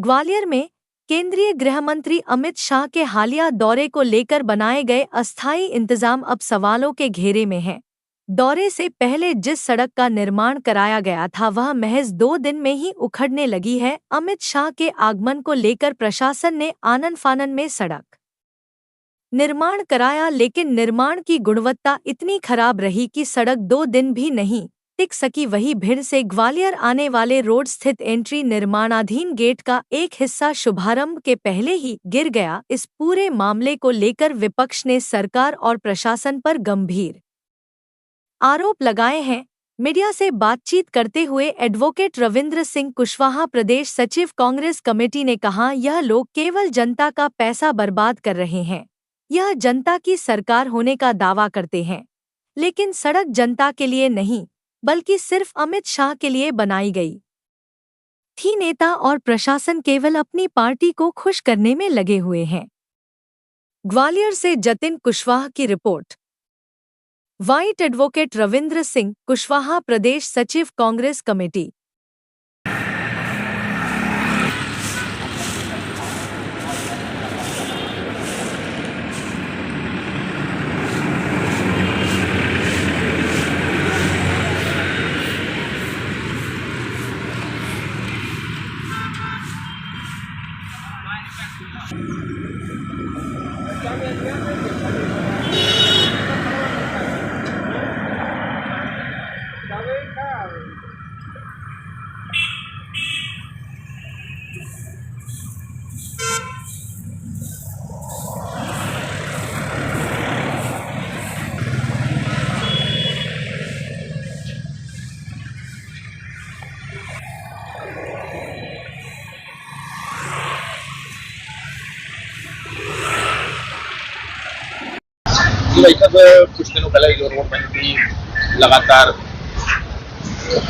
ग्वालियर में केंद्रीय गृह मंत्री अमित शाह के हालिया दौरे को लेकर बनाए गए अस्थायी इंतजाम अब सवालों के घेरे में हैं। दौरे से पहले जिस सड़क का निर्माण कराया गया था वह महज 2 दिन में ही उखड़ने लगी है। अमित शाह के आगमन को लेकर प्रशासन ने आनन फानन में सड़क निर्माण कराया, लेकिन निर्माण की गुणवत्ता इतनी खराब रही कि सड़क 2 दिन भी नहीं टिक सकी। वही भिड़ से ग्वालियर आने वाले रोड स्थित एंट्री निर्माणाधीन गेट का एक हिस्सा शुभारंभ के पहले ही गिर गया। इस पूरे मामले को लेकर विपक्ष ने सरकार और प्रशासन पर गंभीर आरोप लगाए हैं। मीडिया से बातचीत करते हुए एडवोकेट रविंद्र सिंह कुशवाहा, प्रदेश सचिव कांग्रेस कमेटी, ने कहा, यह लोग केवल जनता का पैसा बर्बाद कर रहे हैं। यह जनता की सरकार होने का दावा करते हैं, लेकिन सड़क जनता के लिए नहीं बल्कि सिर्फ अमित शाह के लिए बनाई गई थी। नेता और प्रशासन केवल अपनी पार्टी को खुश करने में लगे हुए हैं। ग्वालियर से जतिन कुशवाहा की report. Byte advocate Ravindra Singh Kushwaha, प्रदेश सचिव कांग्रेस कमेटी। भाई साहब, कुछ दिनों पहले जो रोड बनी थी, लगातार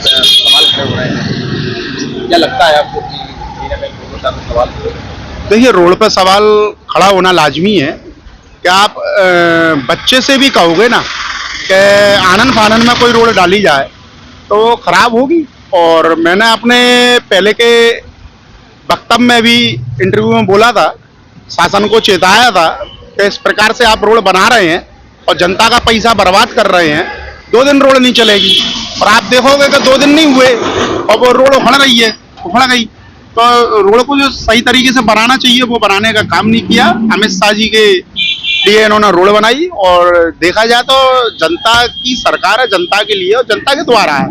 सवाल खड़े हो रहे हैं। क्या लगता है आपको कि सवाल? देखिए, रोड पर सवाल खड़ा होना लाजमी है। क्या आप बच्चे से भी कहोगे ना कि आनन फानन में कोई रोड डाली जाए तो खराब होगी। और मैंने अपने पहले के वक्तव्य में भी इंटरव्यू में बोला था, शासन को चेताया था कि इस प्रकार से आप रोड बना रहे हैं और जनता का पैसा बर्बाद कर रहे हैं, 2 दिन रोड नहीं चलेगी। और आप देखोगे कि 2 दिन नहीं हुए और वो रोड उखड़ गई। तो रोड को जो सही तरीके से बनाना चाहिए वो बनाने का काम नहीं किया। अमित शाह जी के लिए इन्होंने रोड बनाई, और देखा जाए तो जनता की सरकार है, जनता के लिए और जनता के द्वारा है।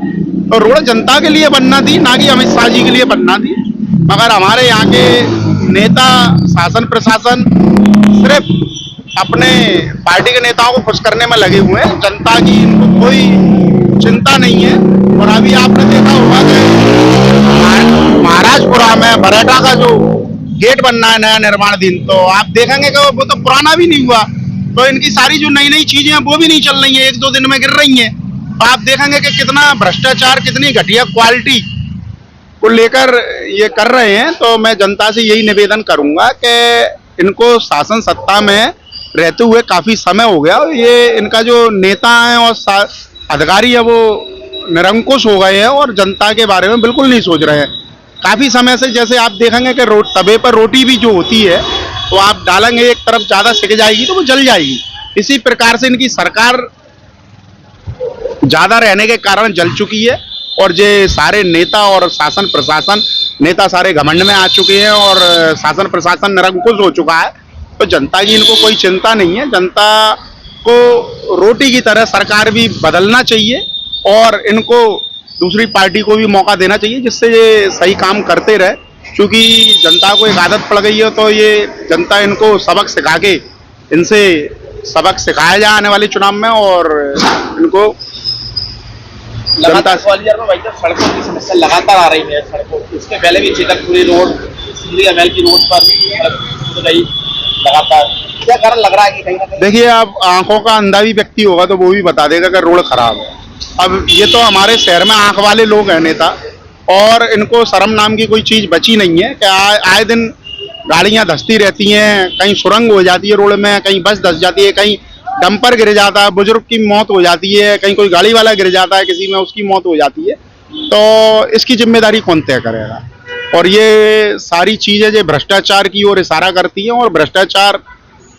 तो रोड जनता के लिए बनना थी, ना कि अमित शाह जी के लिए बनना थी। मगर हमारे यहाँ के नेता, शासन प्रशासन सिर्फ अपने पार्टी के नेताओं को खुश करने में लगे हुए हैं। जनता की इनको कोई चिंता नहीं है। और अभी आपने देखा होगा कि महाराजपुरा में बरेटा का जो गेट बनना है नया निर्माणाधीन, तो आप देखेंगे कि वो तो पुराना भी नहीं हुआ। तो इनकी सारी जो नई नई चीजें हैं वो भी नहीं चल रही हैं, 1-2 दिन में गिर रही हैं। तो आप देखेंगे कि कितना भ्रष्टाचार, कितनी घटिया क्वालिटी को लेकर ये कर रहे हैं। तो मैं जनता से यही निवेदन करूंगा कि इनको शासन सत्ता में रहते हुए काफी समय हो गया, ये इनका जो नेता है और अधिकारी है वो निरंकुश हो गए हैं और जनता के बारे में बिल्कुल नहीं सोच रहे हैं। काफी समय से, जैसे आप देखेंगे कि तवे पर रोटी भी जो होती है तो आप डालेंगे एक तरफ ज्यादा सिक जाएगी तो वो जल जाएगी। इसी प्रकार से इनकी सरकार ज्यादा रहने के कारण जल चुकी है। और ये सारे नेता और शासन प्रशासन, नेता सारे घमंड में आ चुके हैं और शासन प्रशासन निरंकुश हो चुका है। तो जनता की इनको कोई चिंता नहीं है। जनता को रोटी की तरह सरकार भी बदलना चाहिए और इनको दूसरी पार्टी को भी मौका देना चाहिए, जिससे ये सही काम करते रहे। क्योंकि जनता को एक आदत पड़ गई है, तो ये जनता इनको सबक सिखा के, इनसे सबक सिखाया जाए आने वाले चुनाव में। और इनको जनता ग्वालियर में भाई साहब सड़कों की समस्या लगातार आ रही है। सड़कों, इसके पहले भी चितकपुरी रोड, सिंदरी अमेल की रोड पर सड़क गई लगातार। क्या कारण लग रहा है कि कहीं ना कहीं? देखिए, आप आंखों का अंधा भी व्यक्ति होगा तो वो भी बता देगा कि रोड खराब है। अब ये तो हमारे शहर में आंख वाले लोग हैं नेता, और इनको शर्म नाम की कोई चीज बची नहीं है कि आए दिन गाड़ियां धंसती रहती हैं। कहीं सुरंग हो जाती है रोड में, कहीं बस धंस जाती है, कहीं डंपर गिर जाता है, बुजुर्ग की मौत हो जाती है, कहीं कोई गाड़ी वाला गिर जाता है किसी में, उसकी मौत हो जाती है। तो इसकी जिम्मेदारी कौन तय करेगा? और ये सारी चीजें जो भ्रष्टाचार की ओर इशारा करती हैं, और भ्रष्टाचार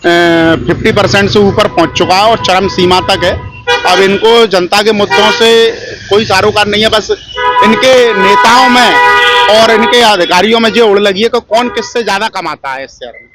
50% से ऊपर पहुंच चुका है और चरम सीमा तक है। अब इनको जनता के मुद्दों से कोई सारोकार नहीं है, बस इनके नेताओं में और इनके अधिकारियों में जो उड़ लगी है कि कौन किससे ज्यादा कमाता है इस शहर में।